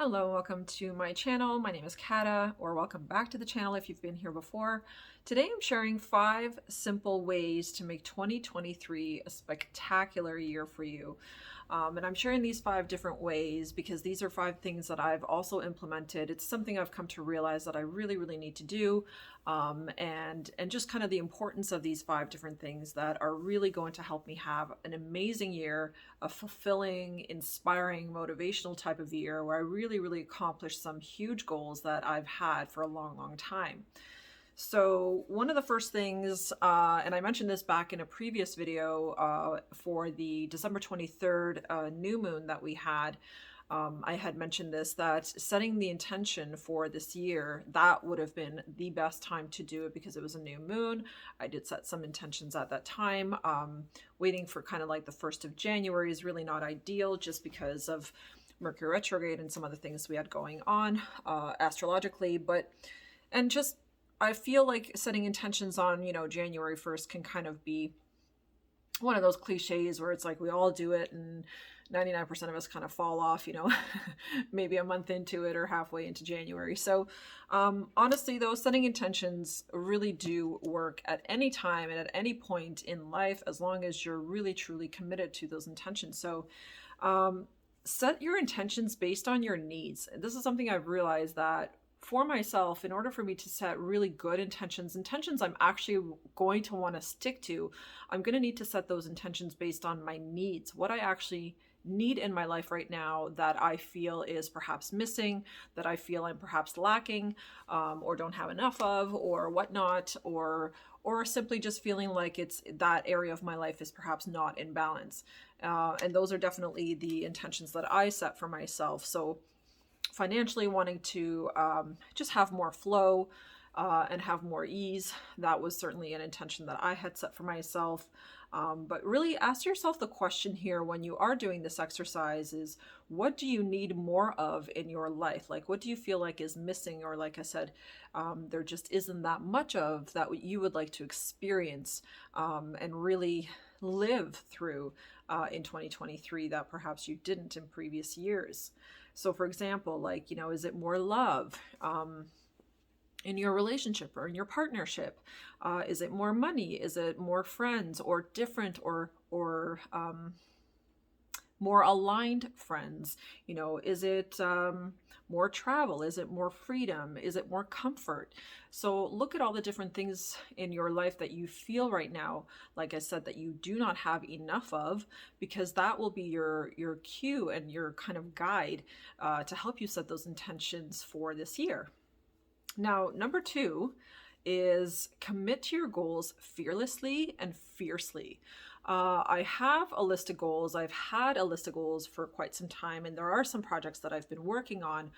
Hello, welcome to my channel. My name is Kata, or welcome back to the channel if you've been here before. Today I'm sharing 5 simple ways to make 2023 a spectacular year for you. And I'm sharing these 5 different ways because these are 5 things that I've also implemented. It's something I've come to realize that I really need to do, and just kind of the importance of these 5 different things that are really going to help me have an amazing year, a fulfilling, inspiring, motivational type of year where I really accomplish some huge goals that I've had for a long time. So one of the first things, and I mentioned this back in a previous video for the December 23rd new moon that we had, I had mentioned this, that setting the intention for this year, that would have been the best time to do it because it was a new moon. I did set some intentions at that time. Waiting for kind of like the 1st of January is really not ideal just because of Mercury retrograde and some other things we had going on astrologically, and just I feel like setting intentions on, January 1st can kind of be one of those cliches where it's like we all do it and 99% of us kind of fall off, maybe a month into it or halfway into January. So honestly, though, setting intentions really do work at any time and at any point in life, as long as you're really truly committed to those intentions. So set your intentions based on your needs. This is something I've realized that for myself, in order for me to set really good intentions I'm actually going to want to stick to, I'm going to need to set those intentions based on my needs, what I actually need in my life right now that I feel is perhaps missing, that I feel I'm perhaps lacking, or don't have enough of, or whatnot, or simply just feeling like it's that area of my life is perhaps not in balance. And those are definitely the intentions that I set for myself. So financially wanting to just have more flow and have more ease. That was certainly an intention that I had set for myself. But really ask yourself the question here when you are doing this exercise is, what do you need more of in your life? Like, what do you feel like is missing? Or like I said, there just isn't that much of that you would like to experience and really live through in 2023 that perhaps you didn't in previous years. So for example, like, is it more love in your relationship or in your partnership? Is it more money? Is it more friends, or different, or more aligned friends? Is it more travel? Is it more freedom? Is it more comfort? So look at all the different things in your life that you feel right now, like I said, that you do not have enough of, because that will be your cue and your kind of guide to help you set those intentions for this year. Now, number 2 is commit to your goals fearlessly and fiercely. I have a list of goals. I've had a list of goals for quite some time, and there are some projects that I've been working on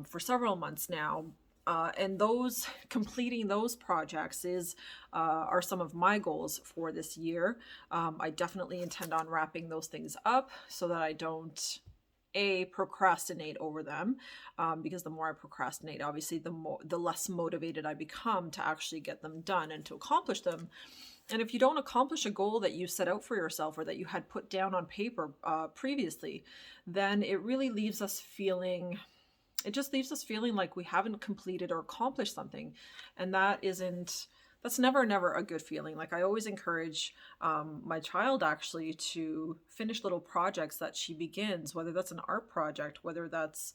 for several months now. And completing those projects are some of my goals for this year. I definitely intend on wrapping those things up so that I don't procrastinate over them, because the more I procrastinate, obviously the less motivated I become to actually get them done and to accomplish them. And if you don't accomplish a goal that you set out for yourself or that you had put down on paper previously, then it really leaves us feeling like we haven't completed or accomplished something. And that's never a good feeling. Like, I always encourage my child actually to finish little projects that she begins, whether that's an art project, whether that's,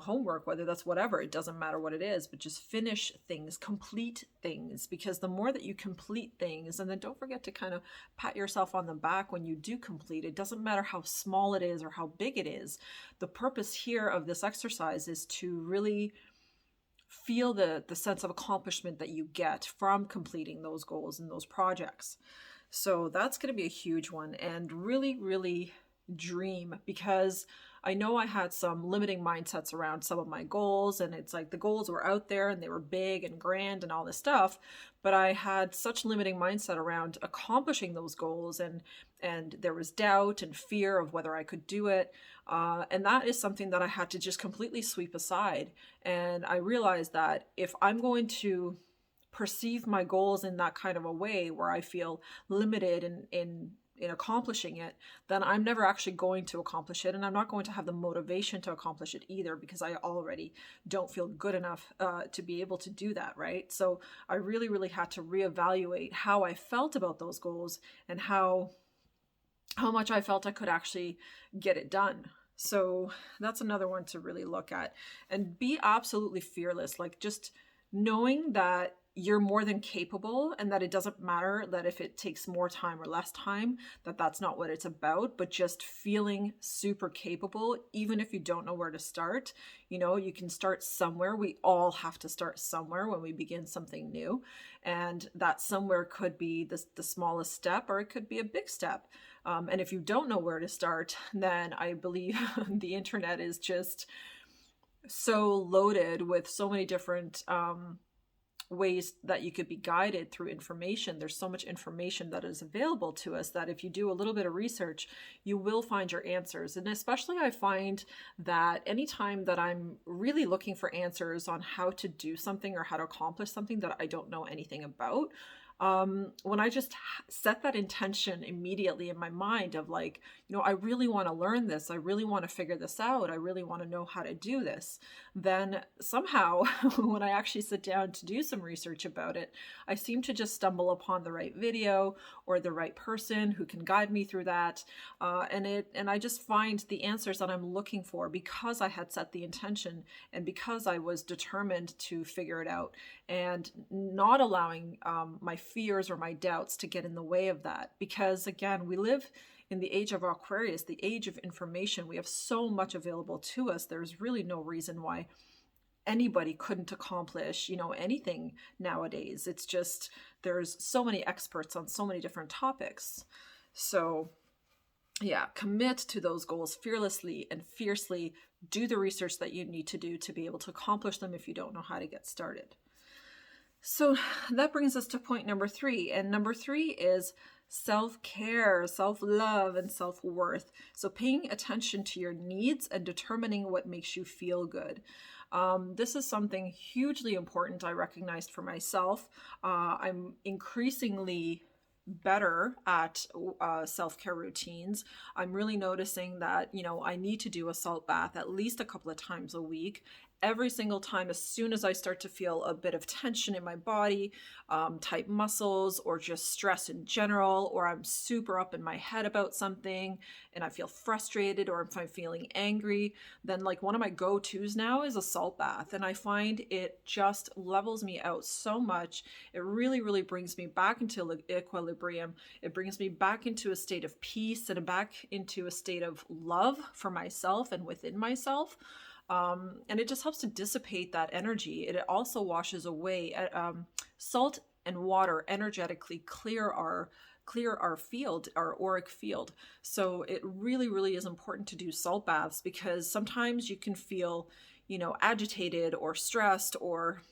homework, whether that's whatever, it doesn't matter what it is, but just finish things, complete things, because the more that you complete things, and then don't forget to kind of pat yourself on the back when you do complete, it doesn't matter how small it is or how big it is. The purpose here of this exercise is to really feel the sense of accomplishment that you get from completing those goals and those projects. So that's going to be a huge one, and really dream, because I know I had some limiting mindsets around some of my goals, and it's like the goals were out there and they were big and grand and all this stuff, but I had such limiting mindset around accomplishing those goals, and there was doubt and fear of whether I could do it, and that is something that I had to just completely sweep aside. And I realized that if I'm going to perceive my goals in that kind of a way where I feel limited in in accomplishing it, then I'm never actually going to accomplish it. And I'm not going to have the motivation to accomplish it either, because I already don't feel good enough to be able to do that, right? So I really, really had to reevaluate how I felt about those goals and how much I felt I could actually get it done. So that's another one to really look at, and be absolutely fearless. Like, just knowing that you're more than capable, and that it doesn't matter that if it takes more time or less time, that that's not what it's about, but just feeling super capable, even if you don't know where to start. You know, you can start somewhere. We all have to start somewhere when we begin something new. And that somewhere could be the smallest step, or it could be a big step. And if you don't know where to start, then I believe the internet is just so loaded with so many different ways that you could be guided through information. There's so much information that is available to us that if you do a little bit of research, you will find your answers. And especially I find that anytime that I'm really looking for answers on how to do something or how to accomplish something that I don't know anything about, when I just set that intention immediately in my mind of like, you know, I really want to learn this, I really want to figure this out, I really want to know how to do this, then somehow when I actually sit down to do some research about it, I seem to just stumble upon the right video or the right person who can guide me through that. And I just find the answers that I'm looking for because I had set the intention and because I was determined to figure it out, and not allowing my fears or my doubts to get in the way of that. Because again, we live in the age of Aquarius, the age of information. We have so much available to us. There's really no reason why anybody couldn't accomplish, you know, anything nowadays. It's just, there's so many experts on so many different topics. So yeah, commit to those goals fearlessly and fiercely. Do the research that you need to do to be able to accomplish them if you don't know how to get started. So that brings us to point number 3. And number 3 is self-care, self-love, and self-worth. So paying attention to your needs and determining what makes you feel good. This is something hugely important I recognized for myself. I'm increasingly better at self-care routines. I'm really noticing that, you know, I need to do a salt bath at least a couple of times a week. Every single time, as soon as I start to feel a bit of tension in my body, tight muscles, or just stress in general, or I'm super up in my head about something and I feel frustrated, or if I'm feeling angry, then like one of my go-tos now is a salt bath. And I find it just levels me out so much. It really, really brings me back into equilibrium. It brings me back into a state of peace and back into a state of love for myself and within myself. And it just helps to dissipate that energy. It also washes away. Salt and water energetically clear our field, our auric field. So it really, really is important to do salt baths, because sometimes you can feel, you know, agitated or stressed or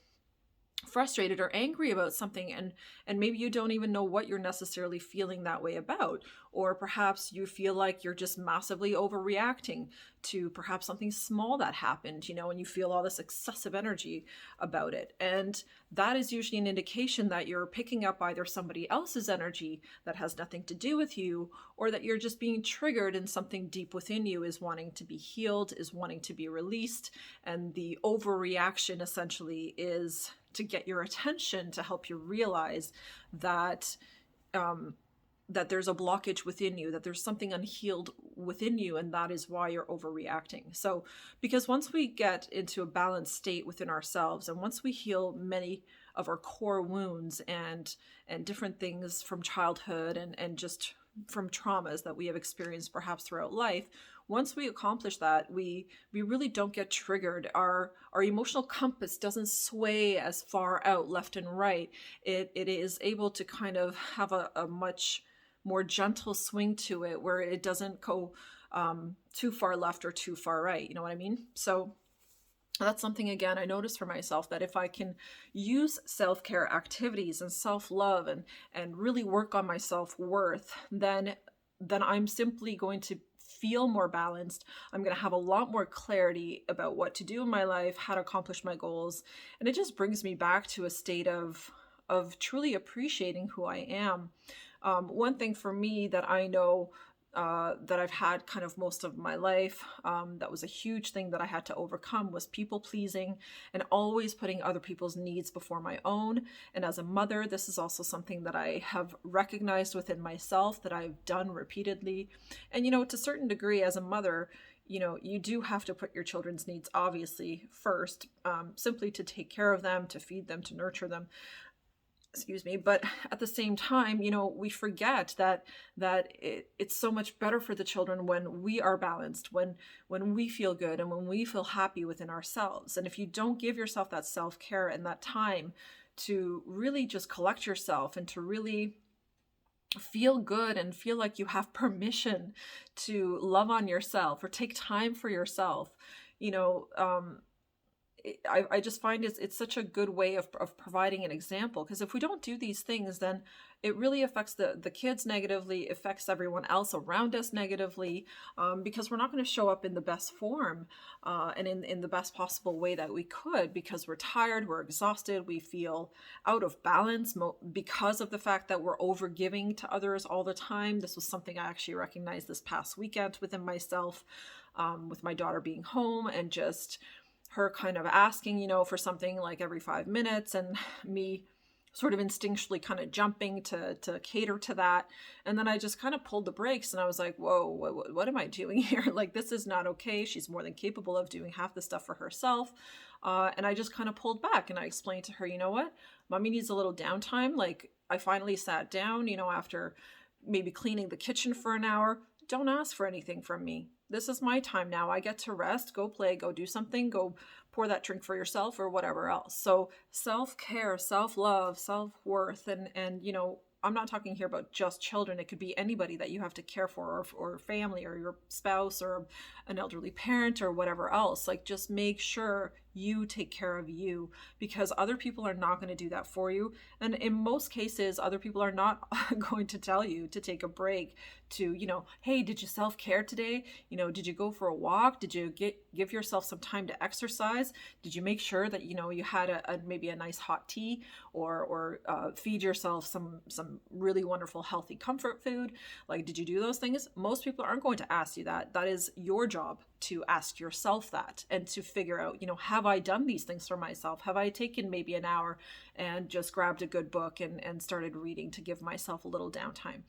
frustrated or angry about something, and maybe you don't even know what you're necessarily feeling that way about, or perhaps you feel like you're just massively overreacting to perhaps something small that happened, you know, and you feel all this excessive energy about it. And that is usually an indication that you're picking up either somebody else's energy that has nothing to do with you, or that you're just being triggered and something deep within you is wanting to be healed, is wanting to be released. And the overreaction essentially is to get your attention, to help you realize that that there's a blockage within you, that there's something unhealed within you, and that is why you're overreacting. So, because once we get into a balanced state within ourselves, and once we heal many of our core wounds and different things from childhood and just from traumas that we have experienced perhaps throughout life, once we accomplish that, we really don't get triggered. Our emotional compass doesn't sway as far out left and right. It is able to kind of have a much more gentle swing to it, where it doesn't go too far left or too far right. You know what I mean? So that's something, again, I noticed for myself, that if I can use self-care activities and self-love and really work on my self-worth, then I'm simply going to feel more balanced. I'm going to have a lot more clarity about what to do in my life, how to accomplish my goals. And it just brings me back to a state of truly appreciating who I am. One thing for me that I know that I've had kind of most of my life, that was a huge thing that I had to overcome, was people pleasing and always putting other people's needs before my own. And as a mother, this is also something that I have recognized within myself that I've done repeatedly. And, to a certain degree, as a mother, you do have to put your children's needs obviously first, simply to take care of them, to feed them, to nurture them. Excuse me. But at the same time, we forget that it's so much better for the children when we are balanced, when we feel good and when we feel happy within ourselves. And if you don't give yourself that self-care and that time to really just collect yourself and to really feel good and feel like you have permission to love on yourself or take time for yourself, you know, um, I just find it's such a good way of providing an example, because if we don't do these things, then it really affects the kids negatively, affects everyone else around us negatively, because we're not going to show up in the best form, and in the best possible way that we could, because we're tired, we're exhausted, we feel out of balance because of the fact that we're over giving to others all the time. This was something I actually recognized this past weekend within myself, with my daughter being home and just her kind of asking, for something like every 5 minutes, and me sort of instinctually kind of jumping to cater to that. And then I just kind of pulled the brakes and I was like, whoa, what am I doing here? Like, this is not okay. She's more than capable of doing half the stuff for herself. And I just kind of pulled back and I explained to her, you know what, mommy needs a little downtime. Like, I finally sat down, after maybe cleaning the kitchen for an hour. Don't ask for anything from me. This is my time now. I get to rest, go play, go do something, go pour that drink for yourself or whatever else. So self-care, self-love, self-worth, and I'm not talking here about just children. It could be anybody that you have to care for, or family, or your spouse, or an elderly parent, or whatever else. Like, just make sure you take care of you, because other people are not going to do that for you. And in most cases, other people are not going to tell you to take a break, to, hey, did you self-care today? Did you go for a walk? Did you give yourself some time to exercise? Did you make sure that, you had maybe a nice hot tea, or feed yourself some really wonderful, healthy comfort food? Like, did you do those things? Most people aren't going to ask you that. That is your job to ask yourself that, and to figure out, have I done these things for myself? Have I taken maybe an hour and just grabbed a good book and started reading to give myself a little downtime?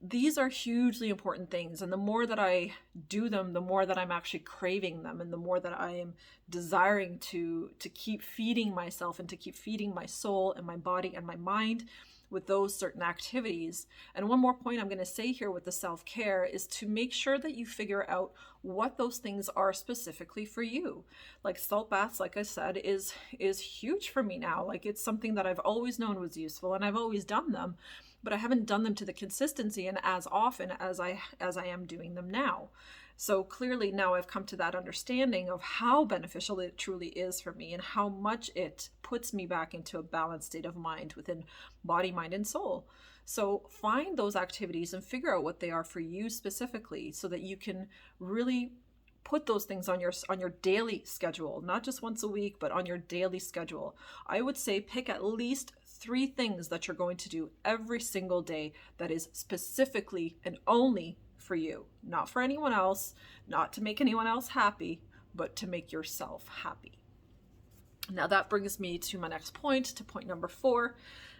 These are hugely important things. And the more that I do them, the more that I'm actually craving them, and the more that I am desiring to keep feeding myself and to keep feeding my soul and my body and my mind with those certain activities. And one more point I'm going to say here with the self-care is to make sure that you figure out what those things are specifically for you. Like, salt baths, like I said, is huge for me now. Like, it's something that I've always known was useful, and I've always done them, but I haven't done them to the consistency and as often as I am doing them now. So clearly now I've come to that understanding of how beneficial it truly is for me, and how much it puts me back into a balanced state of mind within body, mind, and soul. So find those activities and figure out what they are for you specifically, so that you can really put those things on your daily schedule, not just once a week, but on your daily schedule. I would say pick at least 3 things that you're going to do every single day that is specifically and only for you, not for anyone else, not to make anyone else happy, but to make yourself happy. Now that brings me to my next point, to point number 4,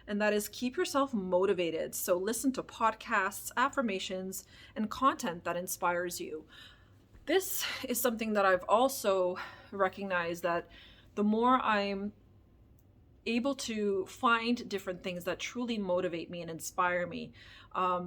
and that is keep yourself motivated. So listen to podcasts, affirmations, and content that inspires you. This is something that I've also recognized, that the more I'm able to find different things that truly motivate me and inspire me,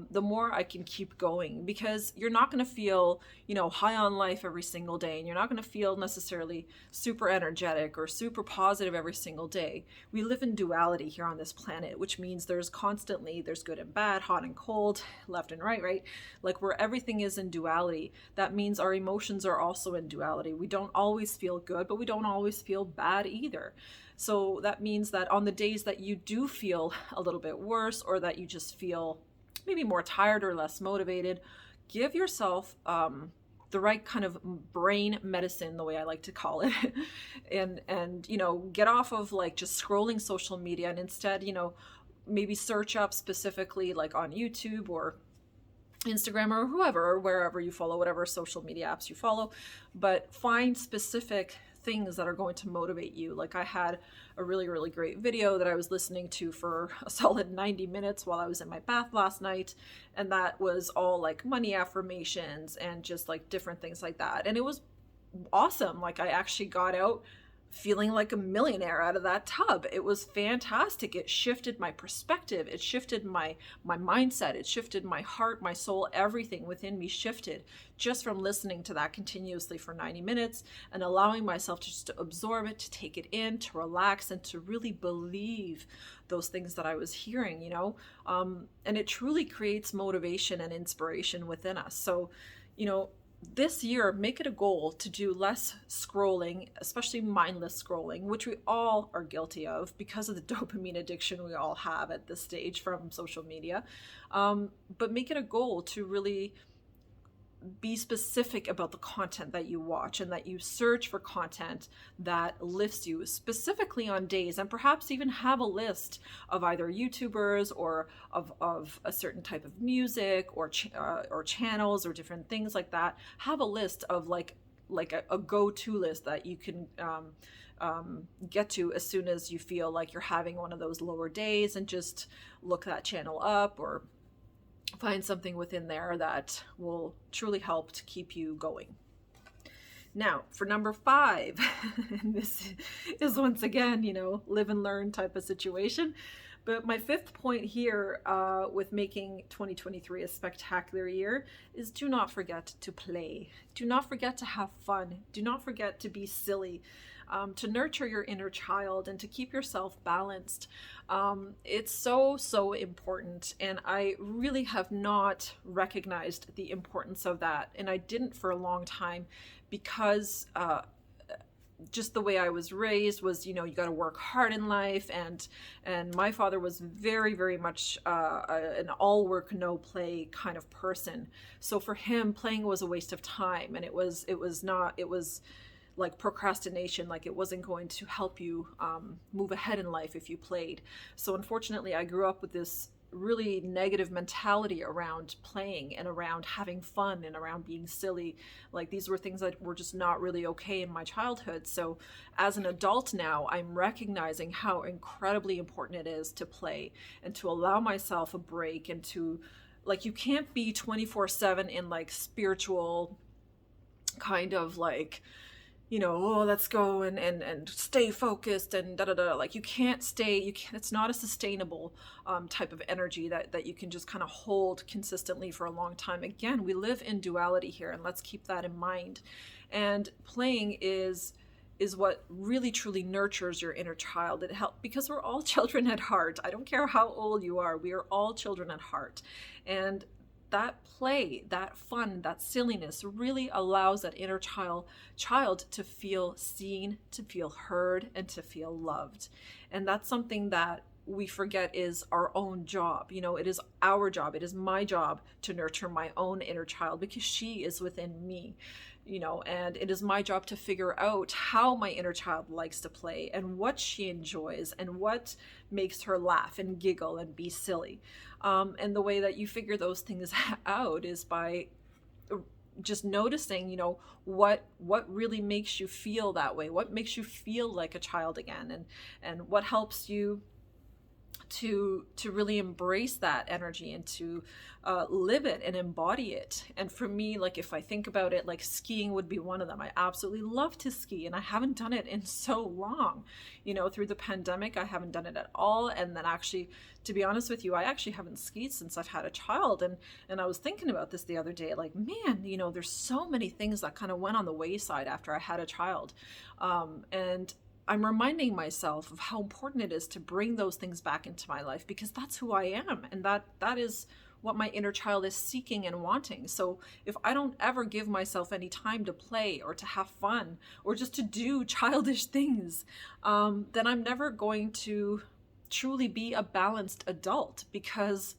the more I can keep going, because you're not going to feel, high on life every single day, and you're not going to feel necessarily super energetic or super positive every single day. We live in duality here on this planet, which means there's good and bad, hot and cold, left and right? Like, where everything is in duality, that means our emotions are also in duality. We don't always feel good, but we don't always feel bad either. So that means that on the days that you do feel a little bit worse, or that you just feel maybe more tired or less motivated, give yourself the right kind of brain medicine, the way I like to call it, and get off of like just scrolling social media, and instead, maybe search up specifically like on YouTube or Instagram or whoever, or wherever you follow, whatever social media apps you follow, but find specific things that are going to motivate you. Like I had a really, really great video that I was listening to for a solid 90 minutes while I was in my bath last night. And that was all like money affirmations and just like different things like that. And it was awesome. Like I actually got out feeling like a millionaire out of that tub. It was fantastic. It shifted my perspective. It shifted my mindset. It shifted my heart, my soul, everything within me shifted just from listening to that continuously for 90 minutes and allowing myself just to absorb it, to take it in, to relax, and to really believe those things that I was hearing, you know? And it truly creates motivation and inspiration within us. So, you know, this year, make it a goal to do less scrolling, especially mindless scrolling, which we all are guilty of because of the dopamine addiction we all have at this stage from social media. But make it a goal to really be specific about the content that you watch and that you search for content that lifts you specifically on days, and perhaps even have a list of either YouTubers or of a certain type of music or channels or different things like that. Have a list of like a go-to list that you can get to as soon as you feel like you're having one of those lower days, and just look that channel up or find something within there that will truly help to keep you going. Now, for number 5, and this is once again, you know, live and learn type of situation. But my 5th point here with making 2023 a spectacular year is do not forget to play. Do not forget to have fun. Do not forget to be silly. To nurture your inner child and to keep yourself balanced. It's so important, and I really have not recognized the importance of that, and I didn't for a long time because just the way I was raised was, you know, you got to work hard in life, and my father was very much an all work no play kind of person. So for him, playing was a waste of time, and it was like procrastination, like it wasn't going to help you move ahead in life if you played. So unfortunately, I grew up with this really negative mentality around playing and around having fun and around being silly. Like these were things that were just not really okay in my childhood. So as an adult now, I'm recognizing how incredibly important it is to play and to allow myself a break, and to, like, you can't be 24/7 in like spiritual kind of like, you know, oh, let's go and stay focused and da da da. Like you can't, it's not a sustainable type of energy that you can just kind of hold consistently for a long time. Again, we live in duality here, and let's keep that in mind. And playing is what really truly nurtures your inner child. It helps because we're all children at heart. I don't care how old you are, we are all children at heart. And that play, that fun, that silliness really allows that inner child to feel seen, to feel heard, and to feel loved. And that's something that we forget is our own job. You know, it is our job. It is my job to nurture my own inner child because she is within me, you know, and it is my job to figure out how my inner child likes to play and what she enjoys and what makes her laugh and giggle and be silly. And the way that you figure those things out is by just noticing, you know, what really makes you feel that way, what makes you feel like a child again, and what helps you to really embrace that energy and to live it and embody it. And for me, like if I think about it, like skiing would be one of them. I absolutely love to ski, and I haven't done it in so long. You know, through the pandemic, I haven't done it at all. And then actually, to be honest with you, I actually haven't skied since I've had a child. And I was thinking about this the other day, like, man, you know, there's so many things that kind of went on the wayside after I had a child. And I'm reminding myself of how important it is to bring those things back into my life, because that's who I am, and that is what my inner child is seeking and wanting. So if I don't ever give myself any time to play or to have fun or just to do childish things, then I'm never going to truly be a balanced adult, because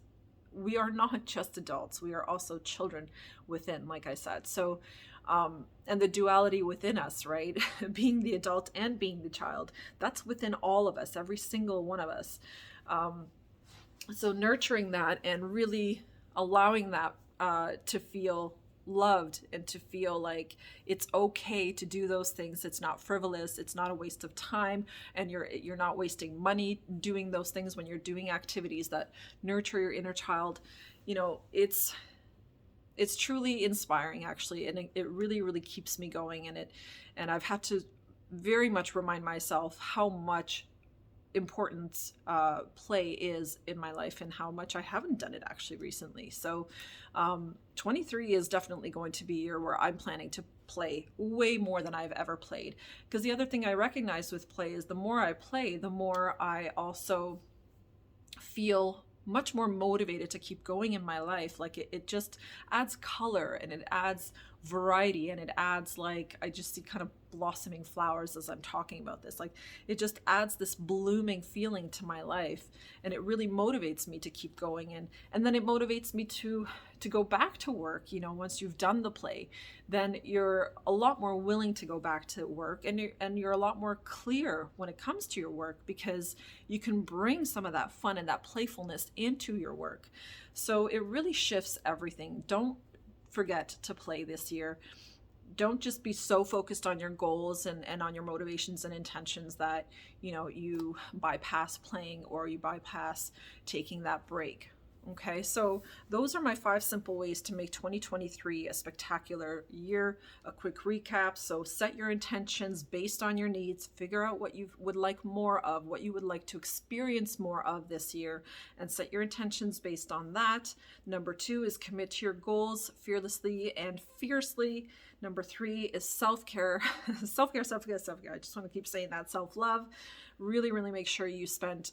we are not just adults, we are also children within, like I said. So and the duality within us, right? Being the adult and being the child, that's within all of us, every single one of us. So nurturing that and really allowing that to feel loved and to feel like it's okay to do those things. It's not frivolous, it's not a waste of time, and you're not wasting money doing those things when you're doing activities that nurture your inner child. You know, it's truly inspiring, actually, and it really really keeps me going. And I've had to very much remind myself how much importance play is in my life, and how much I haven't done it actually recently. So 23 is definitely going to be a year where I'm planning to play way more than I've ever played. Because the other thing I recognize with play is the more I play, the more I also feel much more motivated to keep going in my life. Like it just adds color, and it adds variety, and it adds, like, I just see kind of blossoming flowers as I'm talking about this. Like it just adds this blooming feeling to my life, and it really motivates me to keep going. And then it motivates me to go back to work. You know, once you've done the play, then you're a lot more willing to go back to work, and you're a lot more clear when it comes to your work, because you can bring some of that fun and that playfulness into your work. So it really shifts everything. Don't forget to play this year. Don't just be so focused on your goals and on your motivations and intentions that, you know, you bypass playing, or you bypass taking that break. Okay, so those are my 5 simple ways to make 2023 a spectacular year. A quick recap. So set your intentions based on your needs, figure out what you would like more of, what you would like to experience more of this year, and set your intentions based on that. Number 2 is commit to your goals fearlessly and fiercely. Number 3 is self-care. Self-care, self-care, self-care. I just want to keep saying that. Self-love. Really, really make sure you spend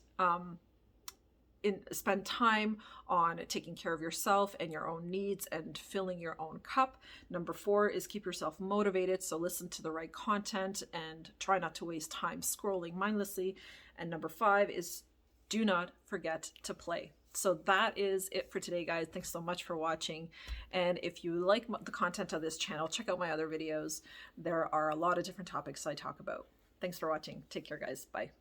time on taking care of yourself and your own needs and filling your own cup. Number 4 is keep yourself motivated. So listen to the right content and try not to waste time scrolling mindlessly. And number 5 is do not forget to play. So that is it for today, guys. Thanks so much for watching. And if you like the content of this channel, check out my other videos. There are a lot of different topics I talk about. Thanks for watching. Take care, guys. Bye.